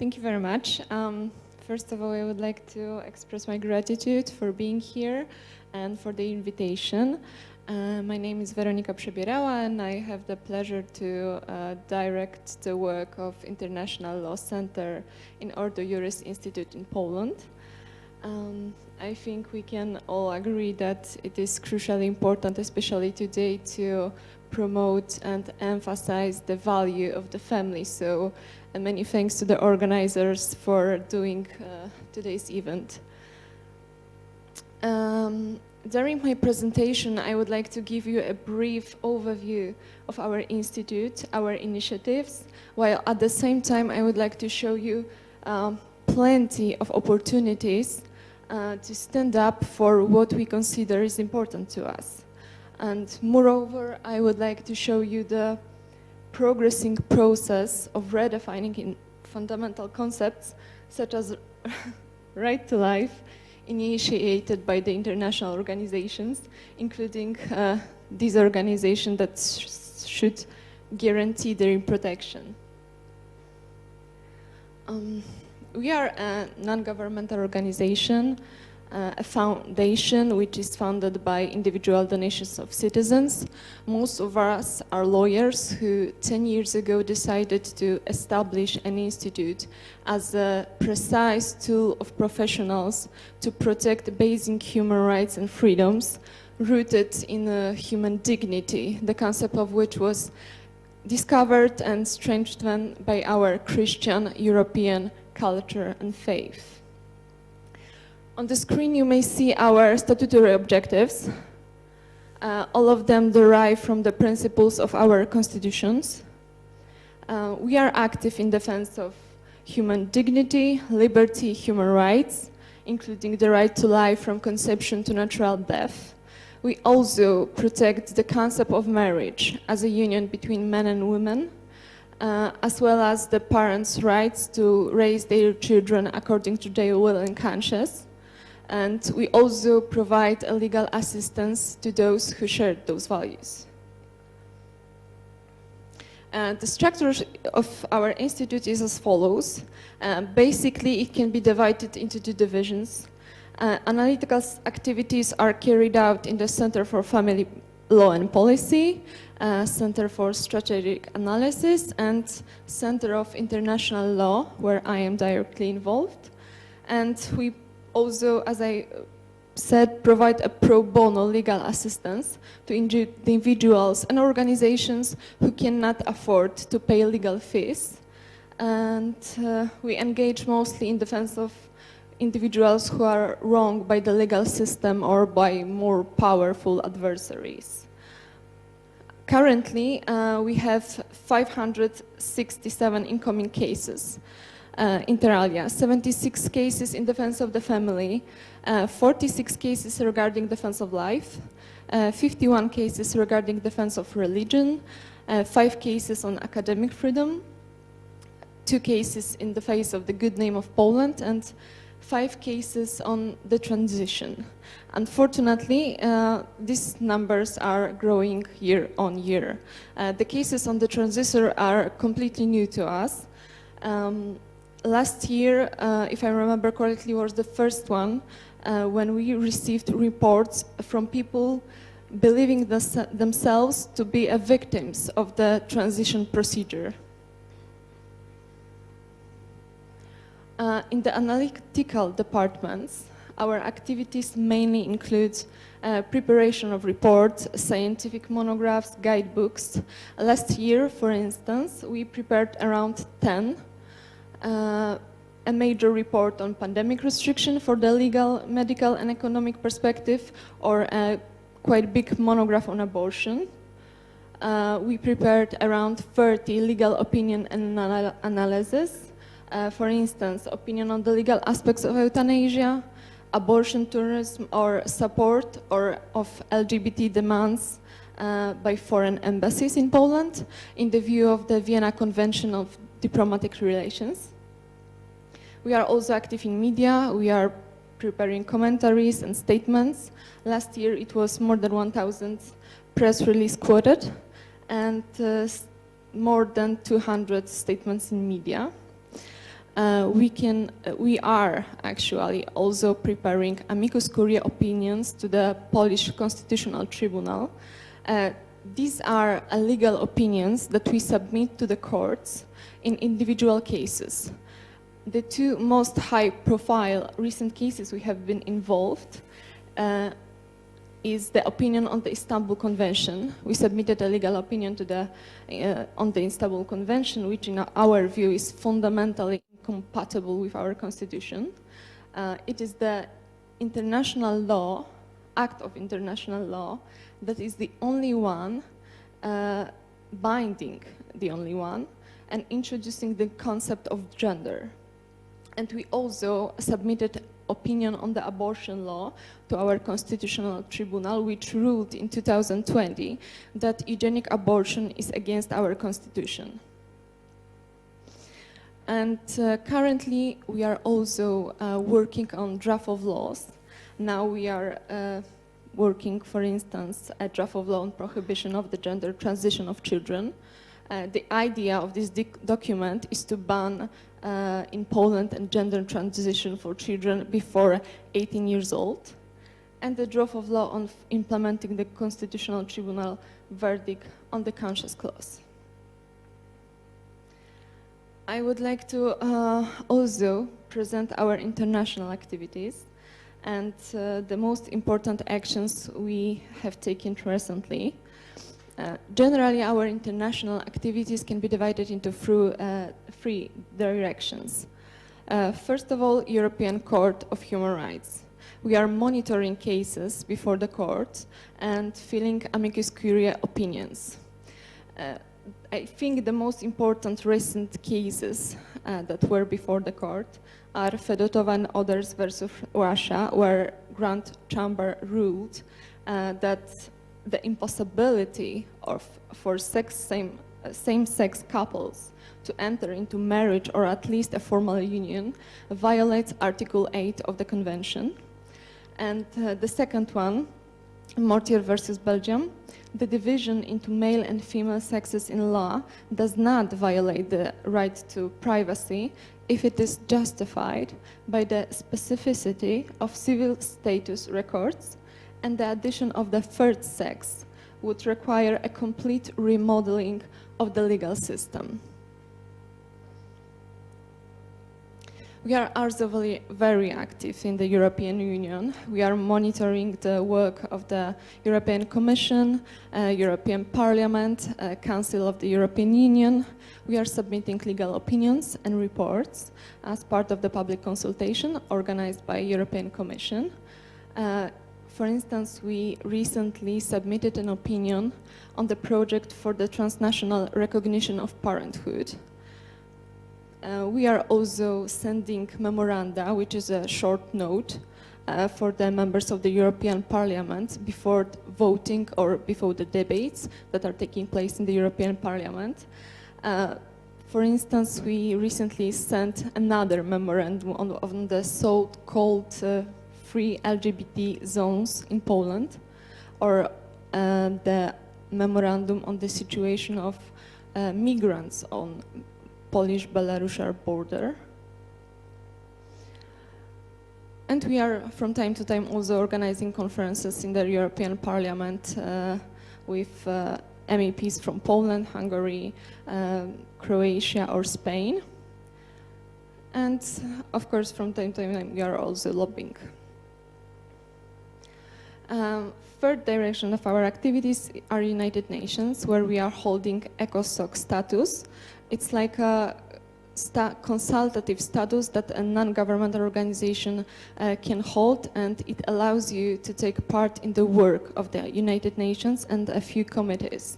Thank you very much. First of all, I would like to express my gratitude for being here and for the invitation. My name is Weronika Przebierala, and I have the pleasure to direct the work of International Law Center in Ordo Juris Institute in Poland. I think we can all agree that it is crucially important, especially today, to promote and emphasize the value of the family. So many thanks to the organizers for doing today's event. During my presentation, I would like to give you a brief overview of our institute, our initiatives, while at the same time I would like to show you plenty of opportunities to stand up for what we consider is important to us. And moreover, I would like to show you the progressing process of redefining in fundamental concepts such as right to life, initiated by the international organizations, including these organizations that should guarantee their protection. We are a non-governmental organization, a foundation which is founded by individual donations of citizens. Most of us are lawyers who 10 years ago decided to establish an institute as a precise tool of professionals to protect basic human rights and freedoms rooted in human dignity, the concept of which was discovered and strengthened by our Christian European culture and faith. On the screen you may see our statutory objectives. All of them derive from the principles of our constitutions. We are active in defense of human dignity, liberty, human rights, including the right to life from conception to natural death. We also protect the concept of marriage as a union between men and women, as well as the parents' rights to raise their children according to their will and conscience. And we also provide a legal assistance to those who share those values. The structure of our institute is as follows. Basically, it can be divided into two divisions. Analytical activities are carried out in the Center for Family Law and Policy, Center for Strategic Analysis, and Center of International Law, where I am directly involved. And we also, as I said, provide a pro bono legal assistance to individuals and organizations who cannot afford to pay legal fees. And we engage mostly in defense of individuals who are wronged by the legal system or by more powerful adversaries. Currently, we have 567 incoming cases. Inter alia, 76 cases in defense of the family, 46 cases regarding defense of life, 51 cases regarding defense of religion, 5 cases on academic freedom, 2 cases in the face of the good name of Poland, and 5 cases on the transition. Unfortunately, these numbers are growing year on year. The cases on the transition are completely new to us. Last year, if I remember correctly, was the first one when we received reports from people believing themselves to be victims of the transition procedure. In the analytical departments, our activities mainly include preparation of reports, scientific monographs, guidebooks. Last year, for instance, we prepared around 10. A major report on pandemic restriction for the legal, medical and economic perspective, or a quite big monograph on abortion. We prepared around 30 legal opinion and analysis. For instance, opinion on the legal aspects of euthanasia, abortion tourism or support or of LGBT demands by foreign embassies in Poland in the view of the Vienna Convention of Diplomatic Relations. We are also active in media. We are preparing commentaries and statements. Last year it was more than 1,000 press releases quoted and more than 200 statements in media. we are actually also preparing amicus curiae opinions to the Polish Constitutional Tribunal. These are legal opinions that we submit to the courts in individual cases. The two most high-profile recent cases we have been involved is the opinion on the Istanbul Convention. We submitted a legal opinion to on the Istanbul Convention, which in our view is fundamentally incompatible with our constitution. It is the international law, act of international law, that is the only one binding, the only one, and introducing the concept of gender. And we also submitted opinion on the abortion law to our constitutional tribunal, which ruled in 2020 that eugenic abortion is against our constitution. And currently we are also working on draft of laws. Now we are working, for instance, a draft of law on prohibition of the gender transition of children. The idea of this document is to ban in Poland and gender transition for children before 18 years old, and the draft of law on implementing the Constitutional Tribunal verdict on the conscience clause. I would like to also present our international activities and the most important actions we have taken recently. Generally, our international activities can be divided into three directions. First of all, European Court of Human Rights. We are monitoring cases before the court and filling amicus curiae opinions. I think the most important recent cases that were before the court are Fedotova and others versus Russia, where Grand Chamber ruled that the impossibility for same-sex couples to enter into marriage or at least a formal union violates Article 8 of the Convention. And the second one, Mortier versus Belgium, the division into male and female sexes in law does not violate the right to privacy if it is justified by the specificity of civil status records, and the addition of the third sex would require a complete remodeling of the legal system. We are also very active in the European Union. We are monitoring the work of the European Commission, European Parliament, Council of the European Union. We are submitting legal opinions and reports as part of the public consultation organized by European Commission. For instance, we recently submitted an opinion on the project for the transnational recognition of parenthood. We are also sending memoranda, which is a short note for the members of the European Parliament before voting or before the debates that are taking place in the European Parliament. For instance, we recently sent another memorandum on the so-called free LGBT zones in Poland, or the memorandum on the situation of migrants on Polish-Belarusian border. And we are from time to time also organizing conferences in the European Parliament with MEPs from Poland, Hungary, Croatia or Spain. And of course from time to time we are also lobbying. Third direction of our activities are United Nations, where we are holding ECOSOC status. It's like a consultative status that a non-governmental organization can hold, and it allows you to take part in the work of the United Nations and a few committees.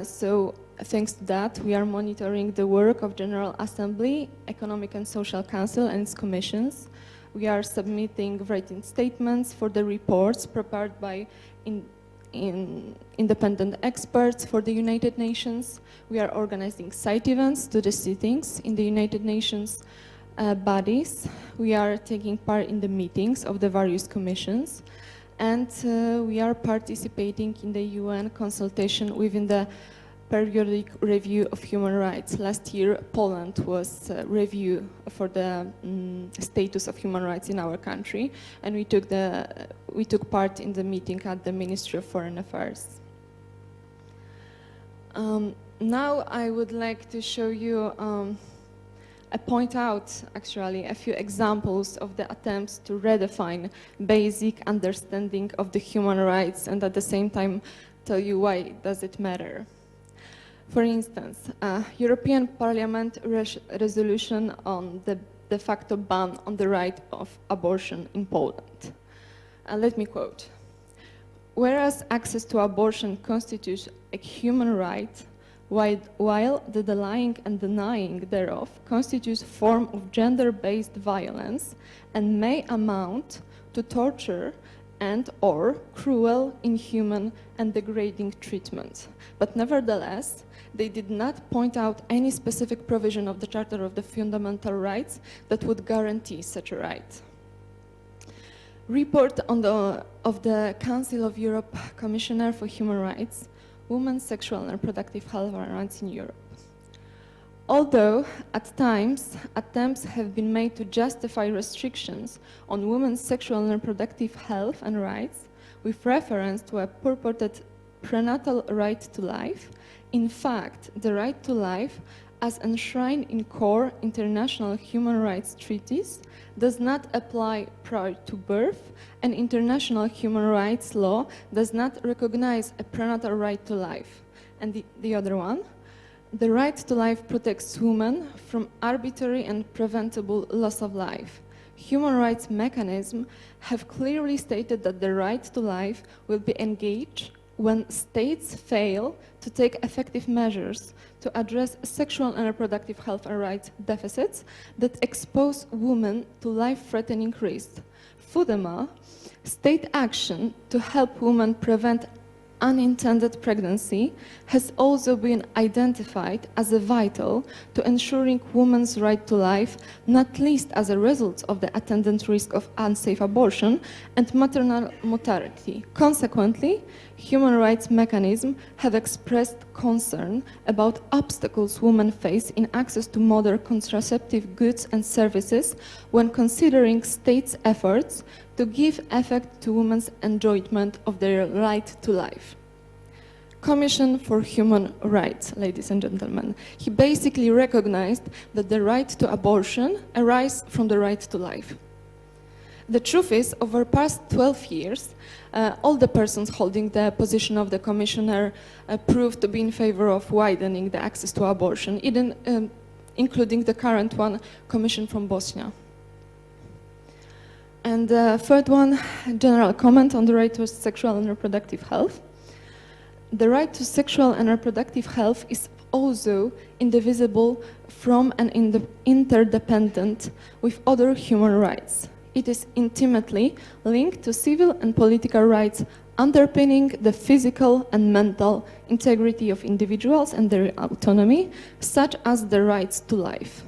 So thanks to that, we are monitoring the work of General Assembly, Economic and Social Council and its commissions. We are submitting written statements for the reports prepared by independent experts for the United Nations. We are organizing side events to the sittings in the United Nations bodies. We are taking part in the meetings of the various commissions, and we are participating in the UN consultation within the periodic review of human rights. Last year, Poland was review for the status of human rights in our country, and we took part in the meeting at the Ministry of Foreign Affairs. Now I would like to show you, point out actually a few examples of the attempts to redefine basic understanding of the human rights, and at the same time tell you why does it matter. For instance, European Parliament resolution on the de facto ban on the right of abortion in Poland. Let me quote. Whereas access to abortion constitutes a human right, while the delaying and denying thereof constitutes a form of gender-based violence and may amount to torture and or cruel, inhuman and degrading treatment. But nevertheless, they did not point out any specific provision of the Charter of the Fundamental Rights that would guarantee such a right. Report of the Council of Europe Commissioner for Human Rights, Women's Sexual and Reproductive Health and Rights in Europe. Although, at times, attempts have been made to justify restrictions on women's sexual and reproductive health and rights with reference to a purported prenatal right to life, in fact, the right to life, as enshrined in core international human rights treaties, does not apply prior to birth, and international human rights law does not recognize a prenatal right to life. And the other one, the right to life protects women from arbitrary and preventable loss of life. Human rights mechanisms have clearly stated that the right to life will be engaged when states fail to take effective measures to address sexual and reproductive health and rights deficits that expose women to life-threatening risks. Furthermore, state action to help women prevent unintended pregnancy has also been identified as a vital to ensuring women's right to life, not least as a result of the attendant risk of unsafe abortion and maternal mortality. Consequently, human rights mechanisms have expressed concern about obstacles women face in access to modern contraceptive goods and services when considering states' efforts to give effect to women's enjoyment of their right to life. Commission for Human Rights, ladies and gentlemen. He basically recognized that the right to abortion arises from the right to life. The truth is, over past 12 years, all the persons holding the position of the commissioner proved to be in favor of widening the access to abortion, even, including the current one, commission from Bosnia. And the third one, general comment on the right to sexual and reproductive health. The right to sexual and reproductive health is also indivisible from and interdependent with other human rights. It is intimately linked to civil and political rights underpinning the physical and mental integrity of individuals and their autonomy, such as the rights to life,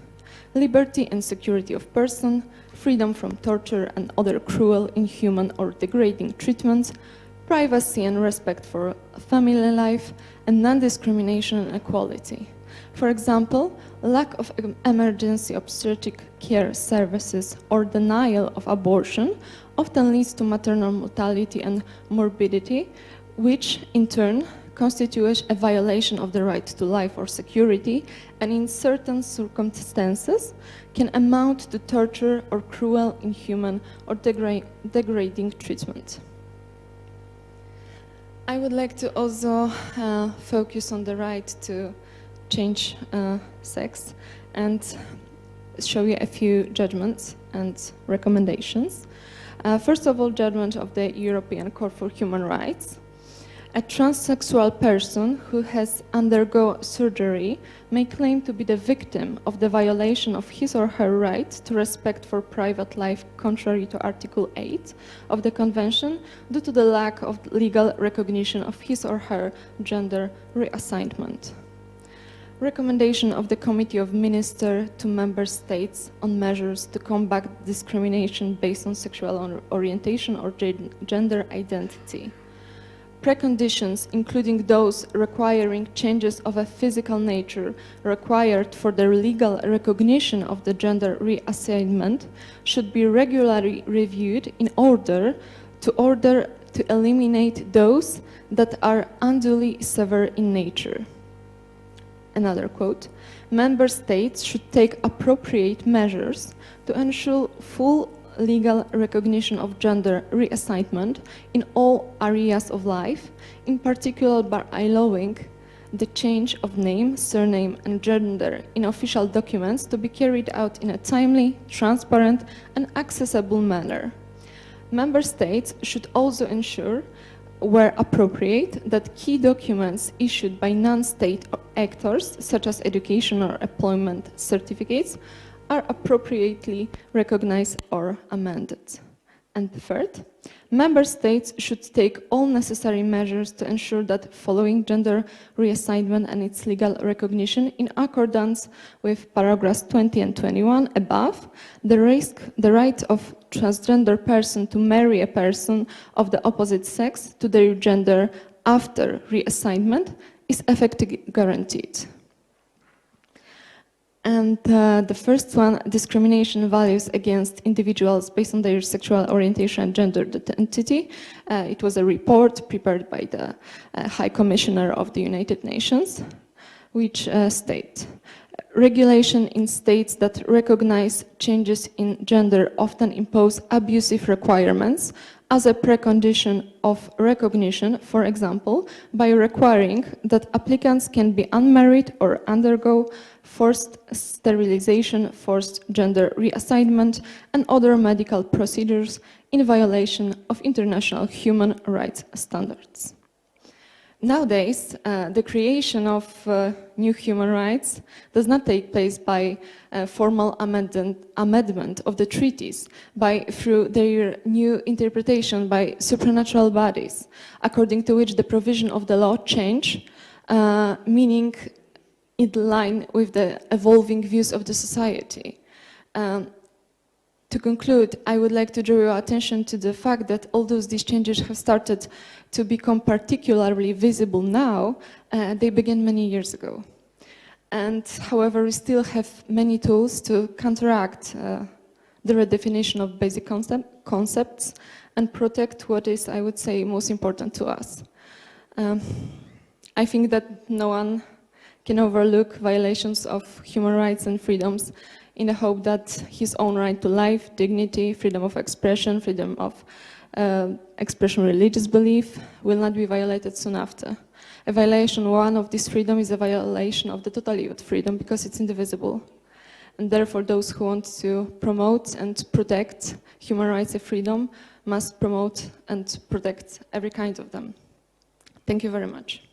liberty and security of person, freedom from torture and other cruel, inhuman or degrading treatments, privacy and respect for family life, and non-discrimination and equality. For example, lack of emergency obstetric care services or denial of abortion often leads to maternal mortality and morbidity, which in turn constitutes a violation of the right to life or security, and in certain circumstances can amount to torture or cruel, inhuman or degrading treatment. I would like to also focus on the right to change sex and show you a few judgments and recommendations. First of all, judgment of the European Court for Human Rights. A transsexual person who has undergone surgery may claim to be the victim of the violation of his or her right to respect for private life contrary to Article 8 of the Convention due to the lack of legal recognition of his or her gender reassignment. Recommendation of the Committee of Ministers to Member States on measures to combat discrimination based on sexual orientation or gender identity. preconditions, including those requiring changes of a physical nature required for the legal recognition of the gender reassignment, should be regularly reviewed in order to eliminate those that are unduly severe in nature. Another quote, member states should take appropriate measures to ensure full legal recognition of gender reassignment in all areas of life, in particular by allowing the change of name, surname, and gender in official documents to be carried out in a timely, transparent, and accessible manner. Member states should also ensure, where appropriate, that key documents issued by non-state actors, such as education or employment certificates, are appropriately recognized or amended. And third, member states should take all necessary measures to ensure that following gender reassignment and its legal recognition in accordance with paragraphs 20 and 21 above, the right of transgender person to marry a person of the opposite sex to their gender after reassignment is effectively guaranteed. And the first one, discrimination values against individuals based on their sexual orientation and gender identity. It was a report prepared by the High Commissioner of the United Nations, which states, regulation in states that recognize changes in gender often impose abusive requirements as a precondition of recognition, for example, by requiring that applicants can be unmarried or undergo forced sterilization, forced gender reassignment, and other medical procedures in violation of international human rights standards. Nowadays, the creation of new human rights does not take place by formal amendment of the treaties, through their new interpretation by supernatural bodies, according to which the provision of the law change, meaning in line with the evolving views of the society. To conclude, I would like to draw your attention to the fact that although these changes have started to become particularly visible now, they began many years ago. And however, we still have many tools to counteract the redefinition of basic concepts and protect what is, I would say, most important to us. I think that no one can overlook violations of human rights and freedoms in the hope that his own right to life, dignity, freedom of expression, freedom of expression of religious belief will not be violated soon after. A violation one of this freedom is a violation of the totality of freedom because it's indivisible. And therefore those who want to promote and protect human rights and freedom must promote and protect every kind of them. Thank you very much.